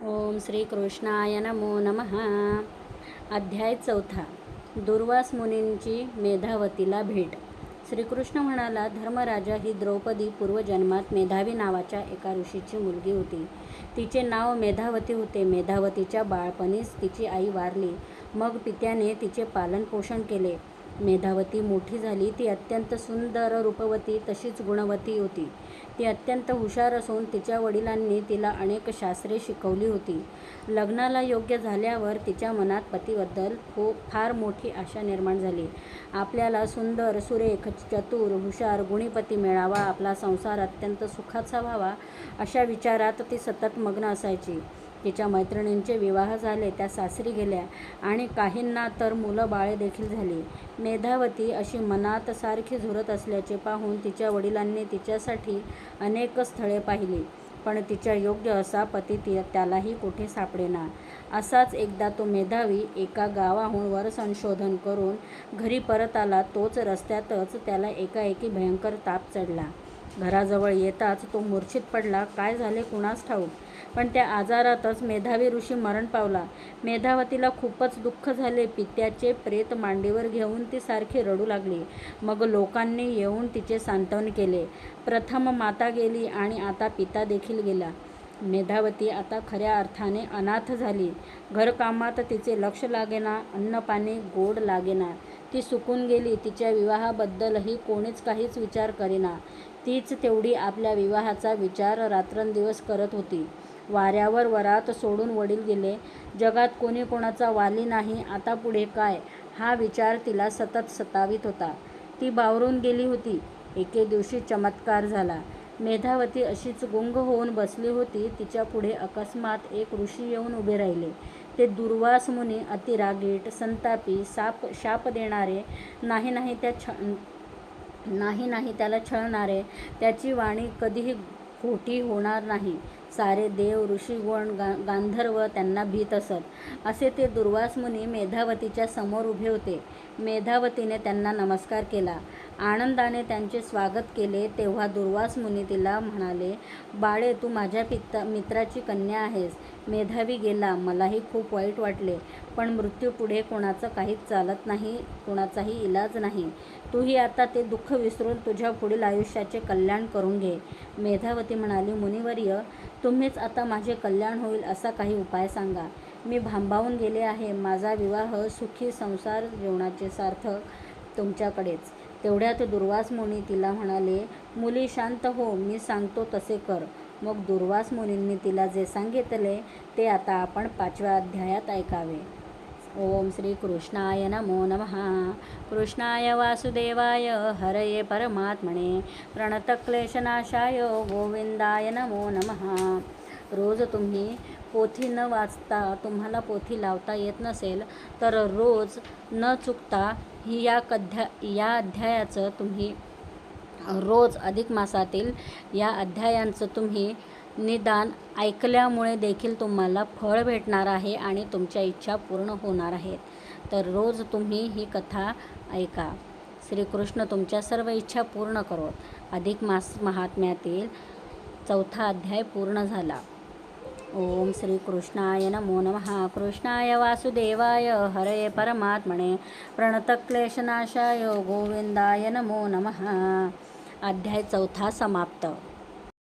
ओम श्री कृष्णाय नमो नमः. अध्याय 4. दुर्वास मुनींची मेधावतीला भेट. श्रीकृष्ण म्हणाला, धर्मराजा, ही द्रौपदी पूर्वजन्मात मेधावी नावाच्या एका ऋषीची मुलगी होती. तिचे नाव मेधावती होते. मेधावतीच्या बाळपणीच तिची आई वारली. मग पित्याने तिचे पालनपोषण केले. मेधावती मोठी झाली. ती अत्यंत सुंदर, रूपवती, तशीच गुणवती होती. ती अत्यंत हुशार असून तिच्या वडिलांनी तिला अनेक शास्त्रे शिकवली होती. लग्नाला योग्य झाल्यावर तिच्या मनात पतीबद्दल फार मोठी आशा निर्माण झाली. आपल्याला सुंदर, सुरेख, चतुर, हुशार, गुणी पती मिळावा, आपला संसार अत्यंत सुखाचा व्हावा, अशा विचारात ती सतत मग्न असायची. तिच्या मैत्रिणींचे विवाह झाले, त्या सासरी गेल्या आणि काहींना तर मुलं बाळे देखील झाली. मेधावती अशी मनात सारखी झुरत असल्याचे पाहून तिच्या वडिलांनी तिच्यासाठी अनेक स्थळे पाहिली, पण तिच्या योग्य असा पती त्यालाही कुठे सापडेना. असाच एकदा तो मेधावी एका गावाहून वर संशोधन करून घरी परत आला. तोच रस्त्यातच त्याला एकाएकी भयंकर ताप चढला. घराजवळ येताच तो मूर्छित पडला. काय झाले कुणास ठाऊक, पण त्या आजारातच मेधावी ऋषी मरण पावला. मेधावतीला खूपच दुःख झाले. पित्याचे प्रेत मांडीवर घेऊन ती सारखी रडू लागली. मग लोकांनी येऊन तिचे सांत्वन केले. प्रथम माता गेली आणि आता पिता देखील गेला. मेधावती आता खऱ्या अर्थाने अनाथ झाली. घरकामात तिचे लक्ष लागेना, अन्नपाणी गोड लागेना. ती सुकून गेली. तिच्या विवाहाबद्दलही कोणीच काहीच विचार करेना. तीच तेवढी आपल्या विवाहाचा विचार रात्रंदिवस करत होती. वाऱ्यावर वरात सोडून वडील गेले. जगात कोणी कोणाचा वाली नाही. आता पुढे काय, हा विचार तिला सतत सतावित होता. ती बावरून गेली होती. एके दिवशी चमत्कार झाला. मेधावती अशीच गुंग होऊन बसली होती. तिच्या पुढे अकस्मात एक ऋषी येऊन उभे राहिले. ते दुर्वास मुनी, अतिरागीट, संतापी, शाप देणारे, नाही त्याला छळणारे. त्याची वाणी कधीही खोटी होणार नाही. सारे देव, ऋषीगण, गांधर्व त्यांना भीत असत. असे ते दुर्वास मुनी मेधावतीच्या समोर उभे होते. मेधावतीने त्यांना नमस्कार केला. आनंदाने त्यांचे स्वागत केले. तेव्हा दुर्वास मुनी तिला म्हणाले, बाळे, तू माझ्या मित्राची कन्या आहेस. मेधावी गेला, मलाही खूप वाईट वाटले, पण मृत्यूपुढे कोणाचं काहीच चालत नाही, कोणाचाही इलाज नाही. तूही आता ते दुःख विसरून तुझ्या पुढील आयुष्याचे कल्याण करून घे. मेधावती म्हणाली, मुनिवर्य, तुम्हीच आता माझे कल्याण होईल असा काही उपाय सांगा. मी भांबावून गेले आहे. माझा विवाह, सुखी संसार जीवनाचे सार्थक तुमच्याकडेच. तेवढ्यात दुर्वास मुनी तिला म्हणाले, मुली शांत हो, मी सांगतो तसे कर. मग दुर्वास मुनींनी तिला जे सांगितले ते आता आपण 5व्या अध्यायात ऐकावे. ओम श्री कृष्णाय नमो नमः. कृष्णाय वासुदेवाय हरये परमात्मने प्रणतक्लेशनाशाय गोविंदाय नमो नमः. रोज तुम्ही पोथी न वाचता, तुम्हाला पोथी लावता येत नसेल तर रोज न चुकता या अध्यायाचं तुम्ही रोज अधिक मासातील या अध्यायांचं तुम्ही निदान ऐकल्यामुळे देखील तुम्हाला फळ भेटणार आहे आणि तुमच्या इच्छा पूर्ण होणार आहेत. तर रोज तुम्ही ही कथा ऐका. श्रीकृष्ण तुमच्या सर्व इच्छा पूर्ण करोत. अधिक मास महात्म्यातील 4था अध्याय पूर्ण झाला. ओम श्री कृष्णाय नमो नमः. कृष्णाय वासुदेवाय हरये परमात्मने प्रणतक्लेशनाशाय गोविंदाय नमो नमः. अध्याय 4 समाप्त.